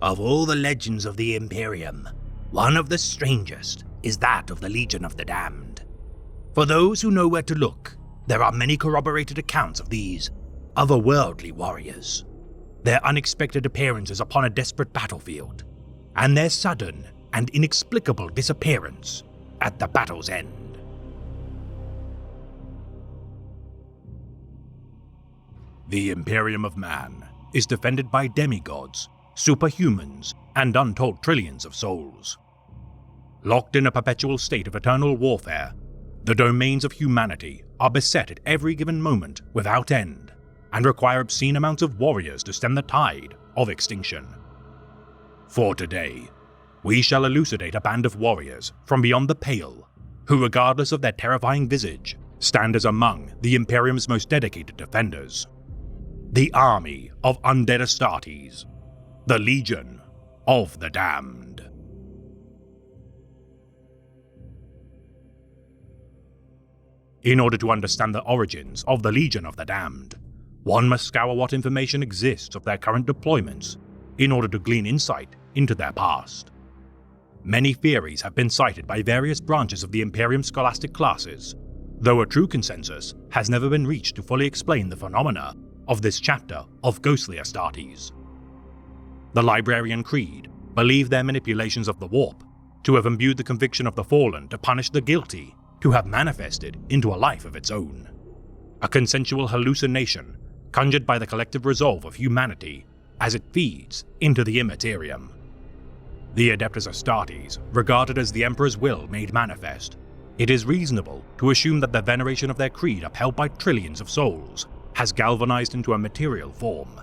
Of all the legends of the Imperium, one of the strangest is that of the Legion of the Damned. For those who know where to look, there are many corroborated accounts of these otherworldly warriors, their unexpected appearances upon a desperate battlefield, and their sudden and inexplicable disappearance at the battle's end. The Imperium of Man is defended by demigods, superhumans, and untold trillions of souls. Locked in a perpetual state of eternal warfare, the domains of humanity are beset at every given moment without end, and require obscene amounts of warriors to stem the tide of extinction. For today, we shall elucidate a band of warriors from beyond the Pale, who, regardless of their terrifying visage, stand as among the Imperium's most dedicated defenders. The army of undead Astartes, the Legion of the Damned. In order to understand the origins of the Legion of the Damned, one must scour what information exists of their current deployments in order to glean insight into their past. Many theories have been cited by various branches of the Imperium's scholastic classes, though a true consensus has never been reached to fully explain the phenomena of this chapter of ghostly Astartes. The Librarian Creed believe their manipulations of the warp to have imbued the conviction of the fallen to punish the guilty to have manifested into a life of its own. A consensual hallucination conjured by the collective resolve of humanity as it feeds into the Immaterium. The Adeptus Astartes, regarded as the Emperor's will made manifest, it is reasonable to assume that the veneration of their creed upheld by trillions of souls has galvanized into a material form.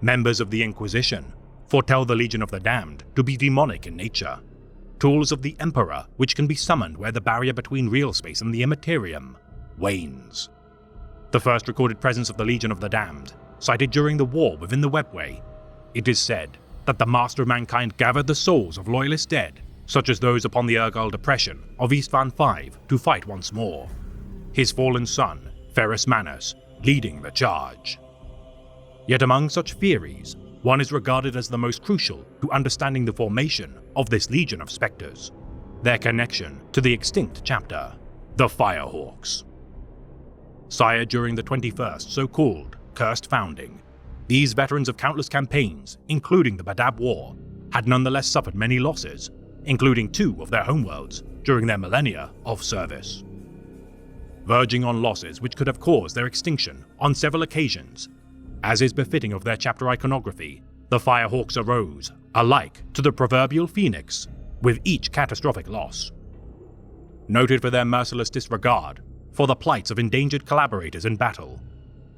Members of the Inquisition foretell the Legion of the Damned to be demonic in nature, tools of the Emperor which can be summoned where the barrier between real space and the Immaterium wanes. The first recorded presence of the Legion of the Damned, cited during the war within the Webway, it is said that the Master of Mankind gathered the souls of loyalist dead, such as those upon the Urgal Depression of Istvan V, to fight once more, his fallen son, Ferrus Manus, leading the charge. Yet among such theories, one is regarded as the most crucial to understanding the formation of this legion of spectres, their connection to the extinct chapter, the Firehawks. Sired during the 21st so-called Cursed Founding, these veterans of countless campaigns, including the Badab War, had nonetheless suffered many losses, including 2 of their homeworlds during their millennia of service. Verging on losses which could have caused their extinction on several occasions, as is befitting of their chapter iconography, the Firehawks arose, alike to the proverbial phoenix, with each catastrophic loss. Noted for their merciless disregard for the plights of endangered collaborators in battle,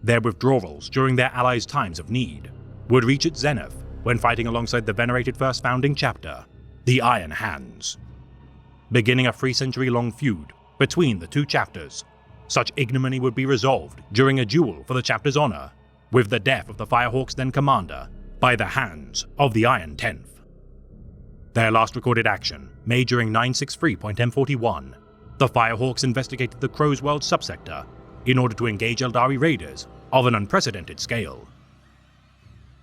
their withdrawals during their allies' times of need would reach its zenith when fighting alongside the venerated first founding chapter, the Iron Hands. Beginning a 3-century-long feud between the two chapters, such ignominy would be resolved during a duel for the chapter's honor, with the death of the Firehawks' then commander by the hands of the Iron Tenth. Their last recorded action, made during 963.M41, the Firehawks investigated the Crow's World subsector in order to engage Eldari raiders of an unprecedented scale.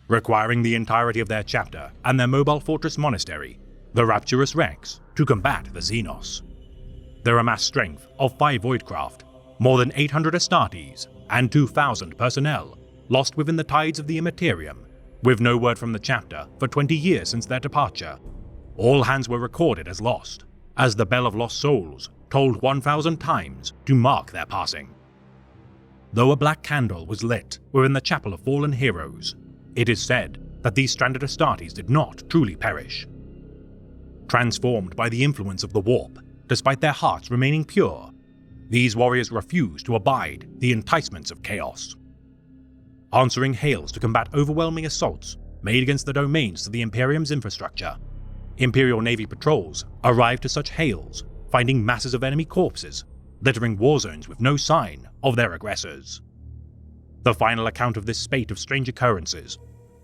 Requiring the entirety of their chapter and their mobile fortress monastery, the Rapturous Rex, to combat the Xenos. Their amassed strength of 5 Voidcraft, more than 800 Astartes, and 2,000 personnel lost within the tides of the Immaterium, with no word from the chapter for 20 years since their departure. All hands were recorded as lost, as the Bell of Lost Souls tolled 1,000 times to mark their passing. Though a black candle was lit within the Chapel of Fallen Heroes, it is said that these stranded Astartes did not truly perish. Transformed by the influence of the warp, despite their hearts remaining pure, these warriors refused to abide the enticements of chaos. Answering hails to combat overwhelming assaults made against the domains to the Imperium's infrastructure, Imperial Navy patrols arrived to such hails, finding masses of enemy corpses, littering war zones with no sign of their aggressors. The final account of this spate of strange occurrences,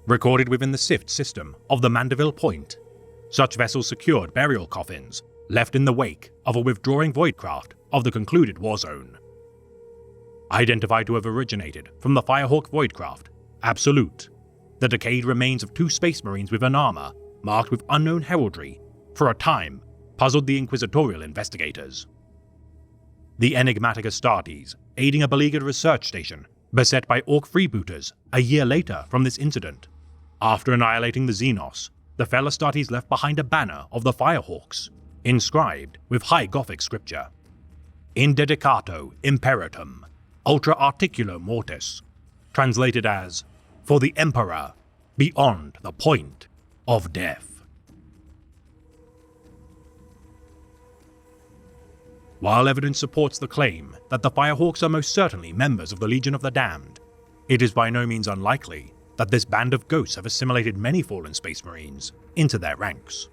recorded within the SIFT system of the Mandeville Point, such vessels secured burial coffins left in the wake of a withdrawing voidcraft of the concluded war zone. Identified to have originated from the Firehawk voidcraft, Absolute, the decayed remains of 2 Space Marines with an armor marked with unknown heraldry, for a time puzzled the inquisitorial investigators. The enigmatic Astartes, aiding a beleaguered research station beset by Orc freebooters a year later from this incident. After annihilating the Xenos, the fellow Astartes left behind a banner of the Firehawks, inscribed with High Gothic scripture. In dedicato imperatum, ultra articulo mortis, translated as, for the Emperor, beyond the point of death. While evidence supports the claim that the Firehawks are most certainly members of the Legion of the Damned, it is by no means unlikely that this band of ghosts have assimilated many fallen Space Marines into their ranks.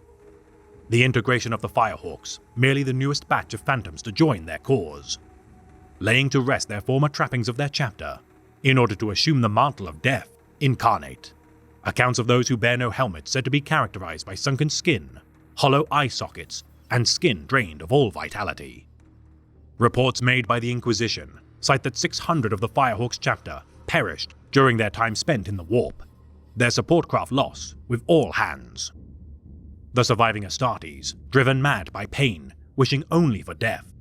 The integration of the Firehawks, merely the newest batch of Phantoms to join their cause, laying to rest their former trappings of their chapter, in order to assume the mantle of death incarnate. Accounts of those who bear no helmet said to be characterized by sunken skin, hollow eye sockets, and skin drained of all vitality. Reports made by the Inquisition cite that 600 of the Firehawks chapter perished during their time spent in the warp, their support craft lost with all hands. The surviving Astartes, driven mad by pain, wishing only for death,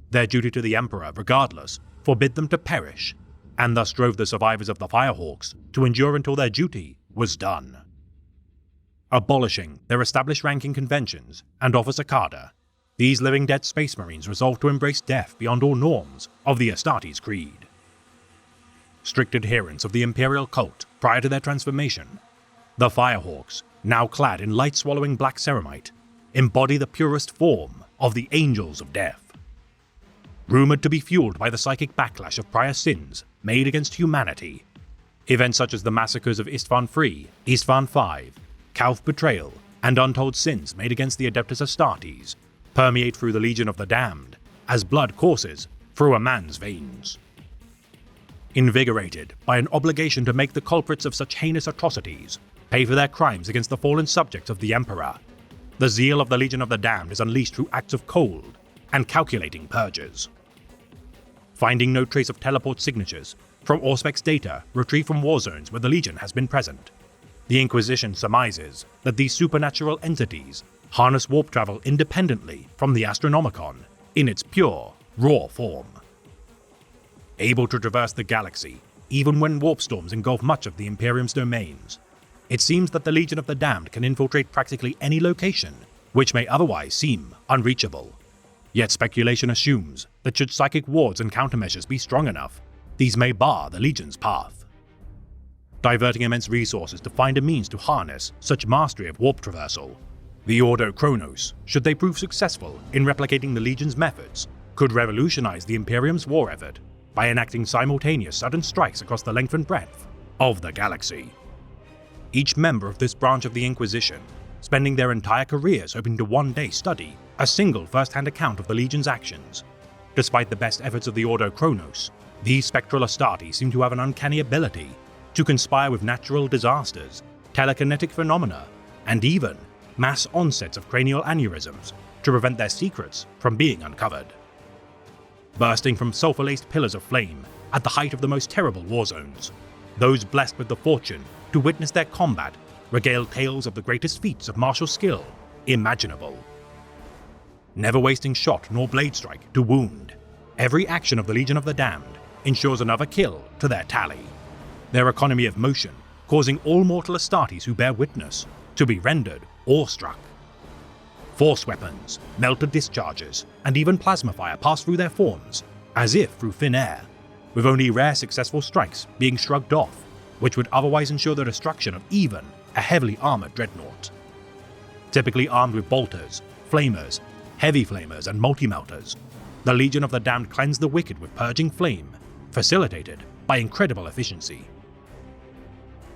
their duty to the Emperor regardless forbid them to perish, and thus drove the survivors of the Firehawks to endure until their duty was done. Abolishing their established ranking conventions and officer cadre, these living dead Space Marines resolved to embrace death beyond all norms of the Astartes creed. Strict adherents of the Imperial cult prior to their transformation, the Firehawks, now clad in light-swallowing black ceramite, embody the purest form of the Angels of Death. Rumored to be fueled by the psychic backlash of prior sins made against humanity, events such as the massacres of Istvan III, Istvan V, Calth betrayal, and untold sins made against the Adeptus Astartes permeate through the Legion of the Damned as blood courses through a man's veins. Invigorated by an obligation to make the culprits of such heinous atrocities pay for their crimes against the fallen subjects of the Emperor, the zeal of the Legion of the Damned is unleashed through acts of cold and calculating purges. Finding no trace of teleport signatures from Auspex data retrieved from war zones where the Legion has been present, the Inquisition surmises that these supernatural entities harness warp travel independently from the Astronomicon in its pure, raw form. Able to traverse the galaxy, even when warp storms engulf much of the Imperium's domains, it seems that the Legion of the Damned can infiltrate practically any location which may otherwise seem unreachable. Yet speculation assumes that should psychic wards and countermeasures be strong enough, these may bar the Legion's path. Diverting immense resources to find a means to harness such mastery of warp traversal, the Ordo Chronos, should they prove successful in replicating the Legion's methods, could revolutionize the Imperium's war effort by enacting simultaneous sudden strikes across the length and breadth of the galaxy. Each member of this branch of the Inquisition spending their entire careers hoping to one day study a single first-hand account of the Legion's actions. Despite the best efforts of the Ordo Chronos, these spectral Astartes seem to have an uncanny ability to conspire with natural disasters, telekinetic phenomena, and even mass onsets of cranial aneurysms to prevent their secrets from being uncovered. Bursting from sulfur-laced pillars of flame at the height of the most terrible war zones, those blessed with the fortune to witness their combat regale tales of the greatest feats of martial skill imaginable. Never wasting shot nor blade strike to wound, every action of the Legion of the Damned ensures another kill to their tally, their economy of motion causing all mortal Astartes who bear witness to be rendered awestruck. Force weapons, melted discharges, and even plasma fire pass through their forms, as if through thin air, with only rare successful strikes being shrugged off, which would otherwise ensure the destruction of even a heavily armored dreadnought. Typically armed with bolters, flamers, heavy flamers, and multi-melters, the Legion of the Damned cleanse the wicked with purging flame, facilitated by incredible efficiency.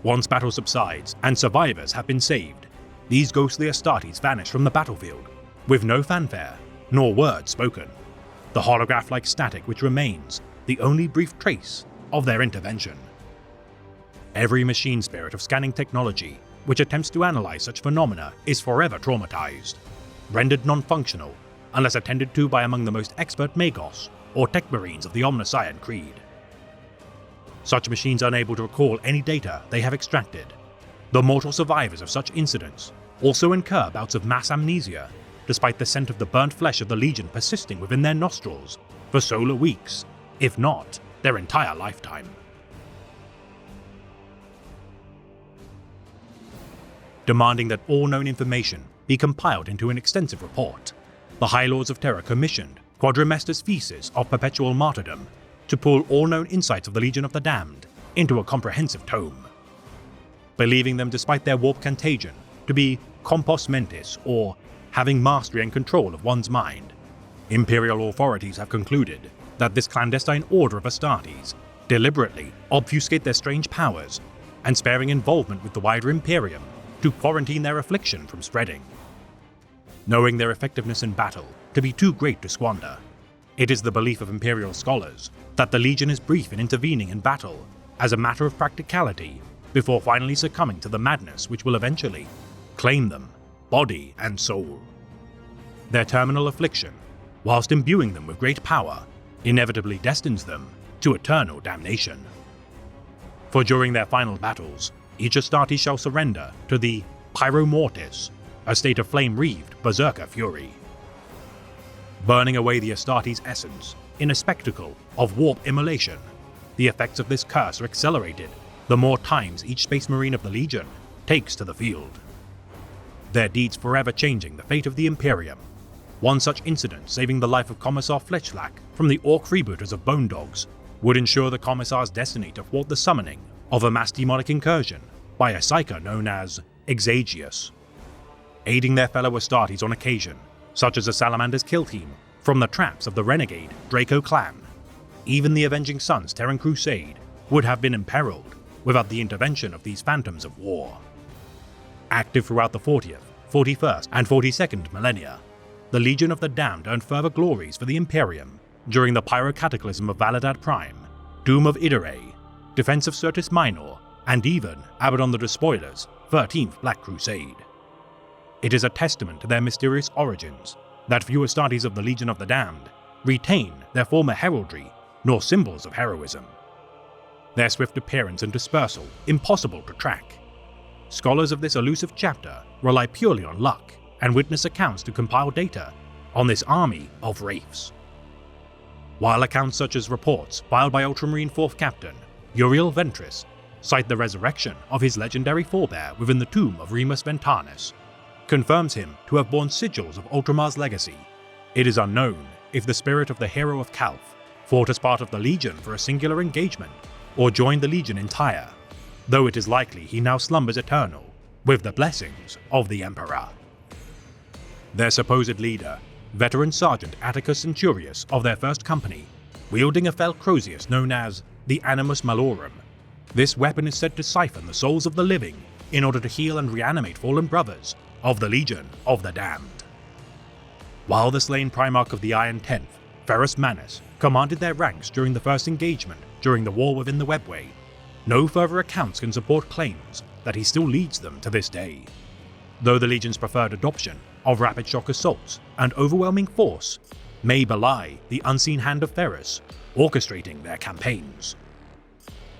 Once battle subsides and survivors have been saved, these ghostly Astartes vanish from the battlefield, with no fanfare, nor word spoken, the holograph-like static which remains the only brief trace of their intervention. Every machine spirit of scanning technology which attempts to analyze such phenomena is forever traumatized, rendered non-functional unless attended to by among the most expert Magos or Tech Marines of the Omnissiah Creed. Such machines are unable to recall any data they have extracted, The mortal survivors of such incidents also incur bouts of mass amnesia, despite the scent of the burnt flesh of the Legion persisting within their nostrils for solar weeks, if not their entire lifetime. Demanding that all known information be compiled into an extensive report, the High Lords of Terra commissioned Quadrimestor's Thesis of Perpetual Martyrdom to pull all known insights of the Legion of the Damned into a comprehensive tome. Believing them, despite their warp contagion, to be compos mentis, or having mastery and control of one's mind, Imperial authorities have concluded that this clandestine order of Astartes deliberately obfuscate their strange powers and sparing involvement with the wider Imperium to quarantine their affliction from spreading. Knowing their effectiveness in battle to be too great to squander, it is the belief of Imperial scholars that the Legion is brief in intervening in battle as a matter of practicality before finally succumbing to the madness which will eventually claim them, body and soul. Their terminal affliction, whilst imbuing them with great power, inevitably destines them to eternal damnation. For during their final battles, each Astartes shall surrender to the Pyro Mortis, a state of flame-wreathed berserker fury. Burning away the Astartes' essence in a spectacle of warp immolation, the effects of this curse are accelerated the more times each Space Marine of the Legion takes to the field. Their deeds forever changing the fate of the Imperium, one such incident saving the life of Commissar Fletchlack from the Orc freebooters of Bone Dogs would ensure the Commissar's destiny to thwart the summoning of a mass demonic incursion by a psyker known as Exagius. Aiding their fellow Astartes on occasion, such as the Salamander's kill team from the traps of the renegade Draco clan, even the Avenging Sons' Terran Crusade would have been imperiled without the intervention of these phantoms of war. Active throughout the 40th, 41st, and 42nd millennia, the Legion of the Damned earned further glories for the Imperium during the Pyrocataclysm of Validad Prime, Doom of Idere, Defense of Syrtis Minor, and even Abaddon the Despoiler's 13th Black Crusade. It is a testament to their mysterious origins that few Astartes of the Legion of the Damned retain their former heraldry nor symbols of heroism. Their swift appearance and dispersal impossible to track. Scholars of this elusive chapter rely purely on luck and witness accounts to compile data on this army of wraiths. While accounts such as reports filed by Ultramarine 4th Captain Uriel Ventris cite the resurrection of his legendary forebear within the tomb of Remus Ventanus, confirms him to have borne sigils of Ultramar's legacy, it is unknown if the spirit of the hero of Calth fought as part of the Legion for a singular engagement or joined the Legion entire, though it is likely he now slumbers eternal with the blessings of the Emperor. Their supposed leader, veteran Sergeant Atticus Centurius of their first company, wielding a fell Crozius known as the Animus Malorum. This weapon is said to siphon the souls of the living in order to heal and reanimate fallen brothers of the Legion of the Damned. While the slain Primarch of the Iron Tenth, Ferrus Manus, commanded their ranks during the first engagement during the war within the Webway, no further accounts can support claims that he still leads them to this day, though the Legion's preferred adoption of rapid shock assaults and overwhelming force may belie the unseen hand of Ferrus orchestrating their campaigns.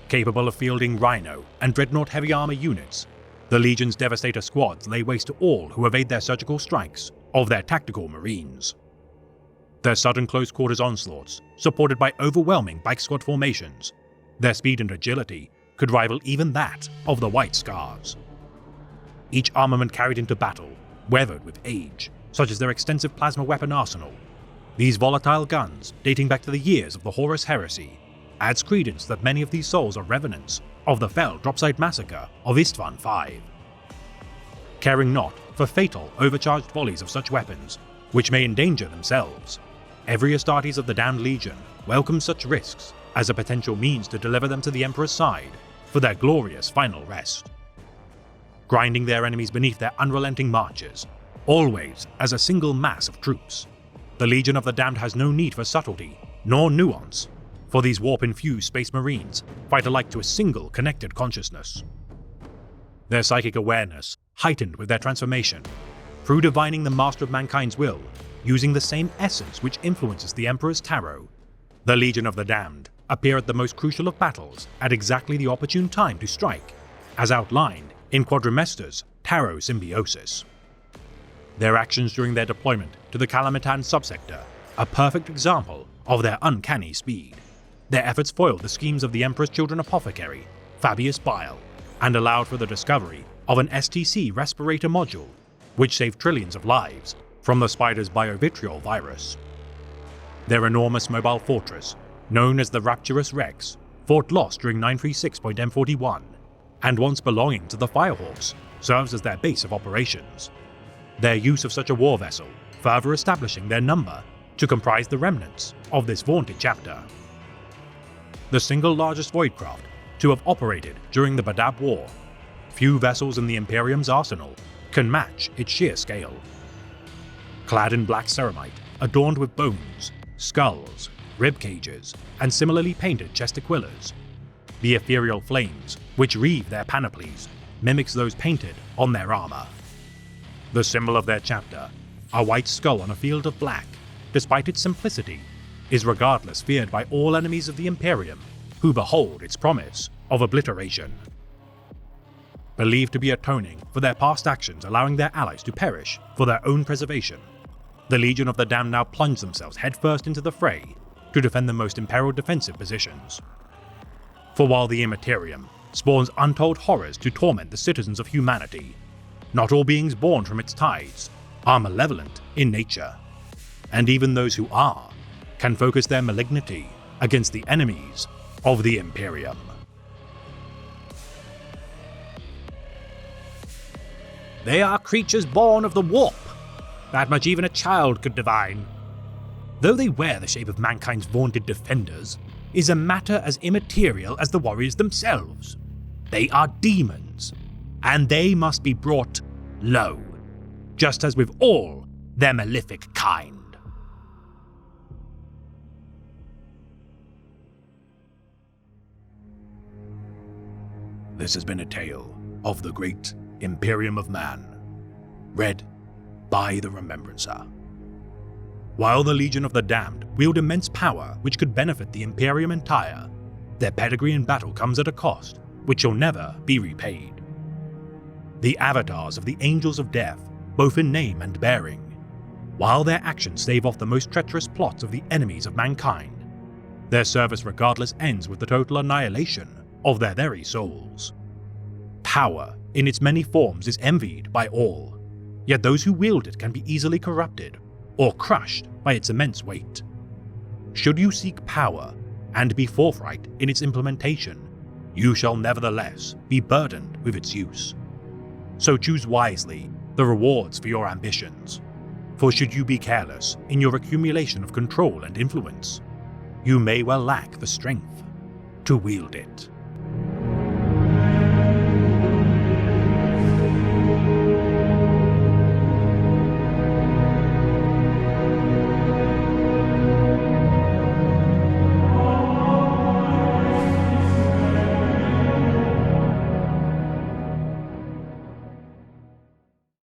Capable of fielding Rhino and Dreadnought heavy armor units, the Legion's Devastator squads lay waste to all who evade their surgical strikes of their tactical marines. Their sudden close quarters onslaughts, supported by overwhelming bike squad formations, their speed and agility could rival even that of the White Scars. Each armament carried into battle, weathered with age, such as their extensive plasma weapon arsenal, these volatile guns, dating back to the years of the Horus Heresy, adds credence that many of these souls are revenants of the fell Dropside Massacre of Istvan V. Caring not for fatal, overcharged volleys of such weapons, which may endanger themselves, every Astartes of the Damned Legion welcomes such risks as a potential means to deliver them to the Emperor's side for their glorious final rest. Grinding their enemies beneath their unrelenting marches, always as a single mass of troops, the Legion of the Damned has no need for subtlety nor nuance, for these warp-infused Space Marines fight alike to a single connected consciousness. Their psychic awareness heightened with their transformation, through divining the master of mankind's will, using the same essence which influences the Emperor's tarot, the Legion of the Damned appear at the most crucial of battles at exactly the opportune time to strike, as outlined in Quadrimestor's Taro symbiosis. Their actions during their deployment to the Kalamitan subsector, a perfect example of their uncanny speed. Their efforts foiled the schemes of the Emperor's Children apothecary, Fabius Bile, and allowed for the discovery of an STC respirator module, which saved trillions of lives from the spider's biovitriol virus. Their enormous mobile fortress, known as the Rapturous Rex, fought lost during 936.M41, and once belonging to the Firehawks, serves as their base of operations. Their use of such a war vessel further establishing their number to comprise the remnants of this vaunted chapter. The single largest voidcraft to have operated during the Badab War, few vessels in the Imperium's arsenal can match its sheer scale. Clad in black ceramite, adorned with bones, skulls, rib cages, and similarly painted chestiquillers, the ethereal flames which wreathe their panoplies mimics those painted on their armor. The symbol of their chapter, a white skull on a field of black, despite its simplicity, is regardless feared by all enemies of the Imperium who behold its promise of obliteration. Believed to be atoning for their past actions allowing their allies to perish for their own preservation, the Legion of the Damned now plunge themselves headfirst into the fray to defend the most imperiled defensive positions. For while the Immaterium spawns untold horrors to torment the citizens of humanity, not all beings born from its tides are malevolent in nature, and even those who are can focus their malignity against the enemies of the Imperium. They are creatures born of the warp, that much even a child could divine. Though they wear the shape of mankind's vaunted defenders, is a matter as immaterial as the warriors themselves. They are demons, and they must be brought low, just as with all their malefic kind. This has been a tale of the great Imperium of Man, read by the Remembrancer. While the Legion of the Damned wield immense power which could benefit the Imperium entire, their pedigree in battle comes at a cost which shall never be repaid. The avatars of the Angels of Death, both in name and bearing, while their actions stave off the most treacherous plots of the enemies of mankind, their service regardless ends with the total annihilation of their very souls. Power, in its many forms, is envied by all, yet those who wield it can be easily corrupted or crushed by its immense weight. Should you seek power and be forthright in its implementation, you shall nevertheless be burdened with its use. So choose wisely the rewards for your ambitions, for should you be careless in your accumulation of control and influence, you may well lack the strength to wield it.